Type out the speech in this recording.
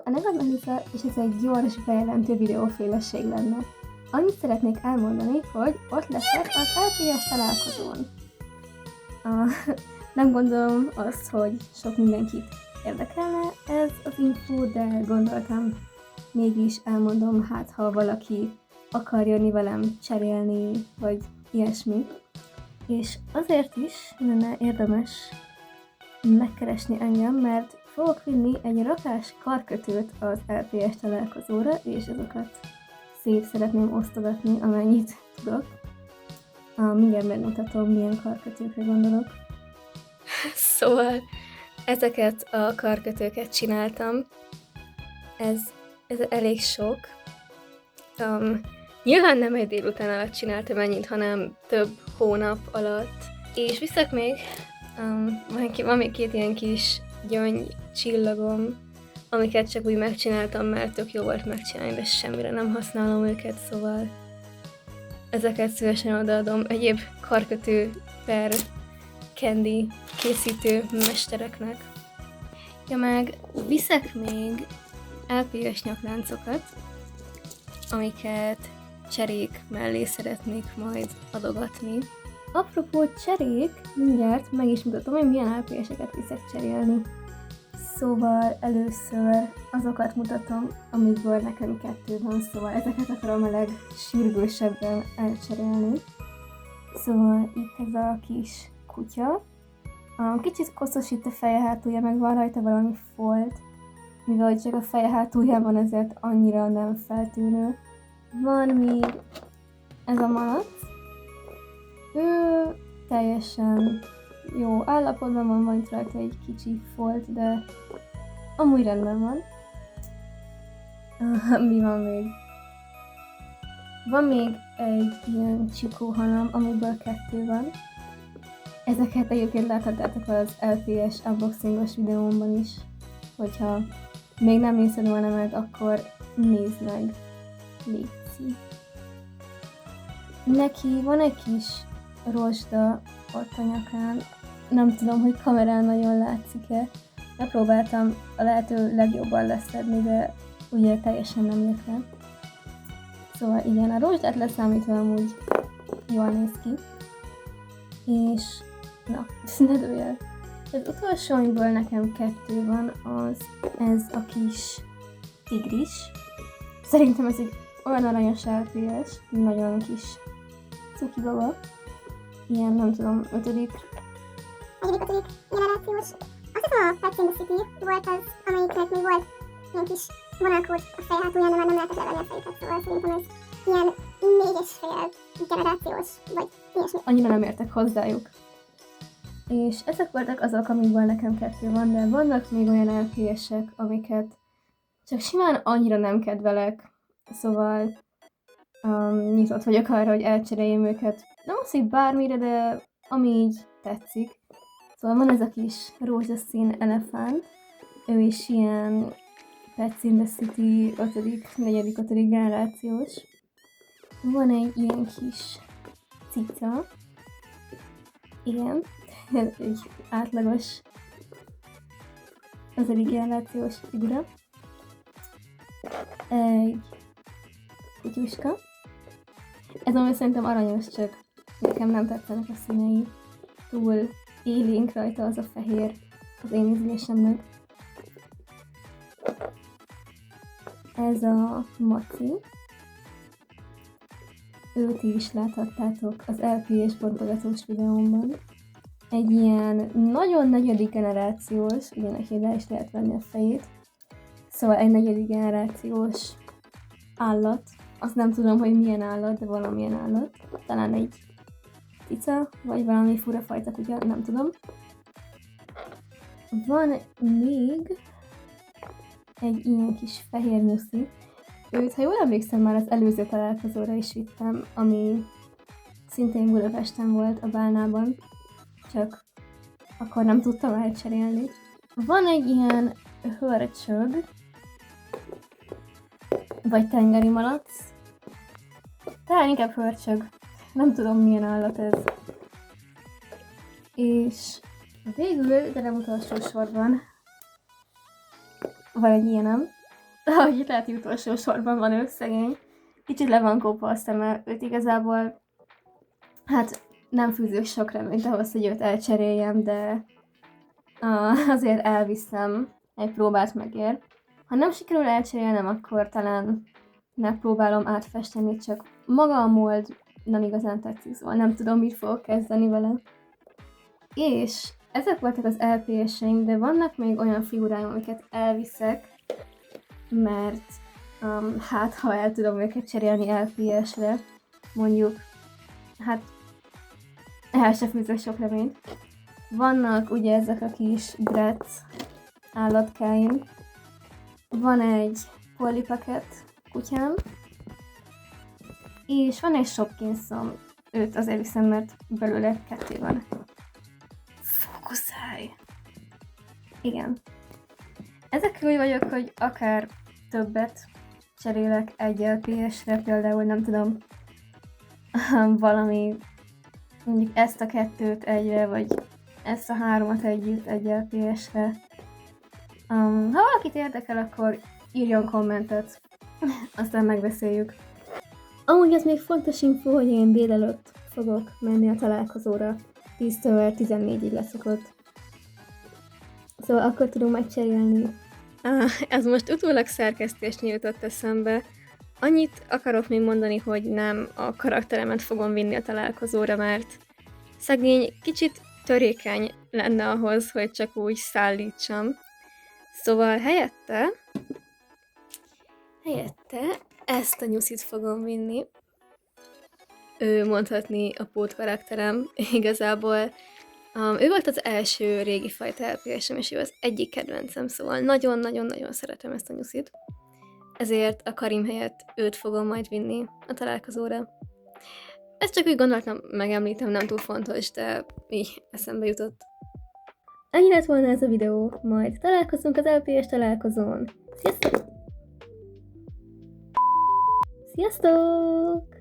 nevem Eliza, és ez egy gyors bejelentő videóféleség lenne. Annyit szeretnék elmondani, hogy ott leszek az LPS találkozón. Nem gondolom azt, hogy sok mindenkit érdekelne ez az info, de gondoltam, mégis elmondom, hát ha valaki akar jönni velem cserélni, vagy ilyesmi. És azért is lenne érdemes megkeresni engem, mert fogok vinni egy rakás karkötőt az LPS találkozóra, és azokat szét szeretném osztogatni, amennyit tudok. Mindjárt megmutatom, milyen karkötőkre gondolok. Szóval ezeket a karkötőket csináltam. Ez elég sok. Nyilván nem egy délután alatt csináltam ennyit, hanem több hónap alatt. És viszek még, van még 2 ilyen kis gyöngy csillagom, amiket csak úgy megcsináltam, mert tök jó volt megcsinálni, de semmire nem használom őket, szóval ezeket szívesen odaadom egyéb karkötő per candy készítő mestereknek. Ja, meg viszek még LPS nyakláncokat, amiket cserék mellé szeretnék majd adogatni. Apropó cserék, mindjárt meg is mutatom, hogy milyen LPS-eket viszek cserélni. Szóval először azokat mutatom, amikből nekem 2 van, szóval ezeket akarom a legsürgősebben elcserélni. Szóval itt ez a kis kutya. Kicsit koszos itt a feje hátulja, meg van rajta valami folt, mivel csak a feje hátulján van, ezért annyira nem feltűnő. Van még ez a malac. Ő teljesen jó állapotban van itt rajta egy kicsi folt, de amúgy rendben van. Mi van még? Van még egy ilyen csikóhalam, amiből 2 van. Ezeket egyébként láthatjátok az LPS unboxingos videómban is. Hogyha még nem nézted volna meg, akkor nézd meg. Léci. Neki van egy kis rozsda ott a nyakán. Nem tudom, hogy kamerán nagyon látszik-e. Megpróbáltam a lehető legjobban leszedni, de ugye teljesen nem jött le. Szóval igen, a rozsdát leszámítva amúgy jól néz ki. És na, ne dőlj el. Az utolsó, amiből nekem 2 van, ez a kis tigris. Szerintem ez egy olyan aranyos LPS, nagyon kis cuki baba. Ilyen, nem tudom, 5. generációs. Azt hiszem a Pet in the City volt az, amelyiknek még volt ilyen kis vonalkód a fej hátulján, de már nem lehetett levenni a fejüket, szóval szerintem ez ilyen 4,5 generációs, vagy ilyesmi. Annyira nem értek hozzájuk. És ezek voltak azok, amikből nekem 2 van, de vannak még olyan LPS-ek, amiket csak simán annyira nem kedvelek. Szóval nyitott vagyok arra, hogy elcseréljem őket. Nem azt, hogy bármire, de ami így tetszik. Szóval van ez a kis rózsaszín elefánt. Ő is ilyen Pets in the City 4. generációs. Van egy ilyen kis cica. Igen, egy átlagos 5. generációs figura. Egy kutyuska. Ez amúgy szerintem aranyos, csak nekem nem tetszenek a színei. Túl élénk rajta az a fehér az én ízlésemnek. Ez a Maci. Őt is láthattátok az LPS bontogatós videómban. Egy ilyen nagyon 4. generációs, ugye neki le is lehet venni a fejét. Szóval egy 4. generációs állat. Azt nem tudom, hogy milyen állat, de valamilyen állat. Talán egy cica, vagy valami fura fajta kutya, nem tudom. Van még egy ilyen kis fehér nyuszi. Őt, ha jól emlékszem, már az előző találkozóra is vittem, ami szintén Budapesten volt a Bálnában, csak akkor nem tudtam elcserélni. Van egy ilyen hörcsög, vagy tengeri malac. Talán inkább hörcsög. Nem tudom, milyen állat ez. És végül, de nem utolsó sorban, van egy ilyenem. ahogy itt lehet, utolsó sorban van ő, szegény. Kicsit le van kopva a szeme, őt igazából, hát nem fűzök sok reményt ahhoz, hogy őt elcseréljem, de azért elviszem, egy próbát megér. Ha nem sikerül elcserélnem, akkor talán megpróbálom átfesteni, csak maga a mold nem igazán tetszik, szóval nem tudom, mit fogok kezdeni vele. És ezek voltak az LPS-eim, de vannak még olyan figuráim, amiket elviszek, mert hát ha el tudom őket cserélni LPS-re, mondjuk, hát el se fűzök sok reményt. Vannak ugye ezek a kis Bratz állatkáim. Van egy Polly Pocket kutyám, és van egy Shopkinsom, őt azért viszem, mert belőle 2 van. Fókuszálj! Igen. Ezekről úgy vagyok, hogy akár többet cserélek egy LPS-re, például nem tudom, valami, mondjuk ezt a 2-t egyre, vagy ezt a 3-at együtt egy LPS-re. Ha valakit érdekel, akkor írjon kommentet, aztán megbeszéljük. Amúgy ez még fontos info, hogy én délelőtt fogok menni a találkozóra. 10-től 14-ig leszokott. Szóval akkor tudom megcserélni. Ez most utólag szerkesztésnél jutott eszembe. Annyit akarok még mondani, hogy nem a karakteremet fogom vinni a találkozóra, mert szegény kicsit törékeny lenne ahhoz, hogy csak úgy szállítsam. Szóval helyette ezt a nyuszit fogom vinni. Ő mondhatni a pótkarakterem igazából. Ő volt az első régi fajta LPS-em, és ő az egyik kedvencem, szóval nagyon-nagyon-nagyon szeretem ezt a nyuszit. Ezért a Karim helyett őt fogom majd vinni a találkozóra. Ezt csak úgy gondoltam, megemlítem, nem túl fontos, de így eszembe jutott. Ennyi lett volna ez a videó, majd találkozunk az LPS találkozón. Sziasztok! Sziasztok!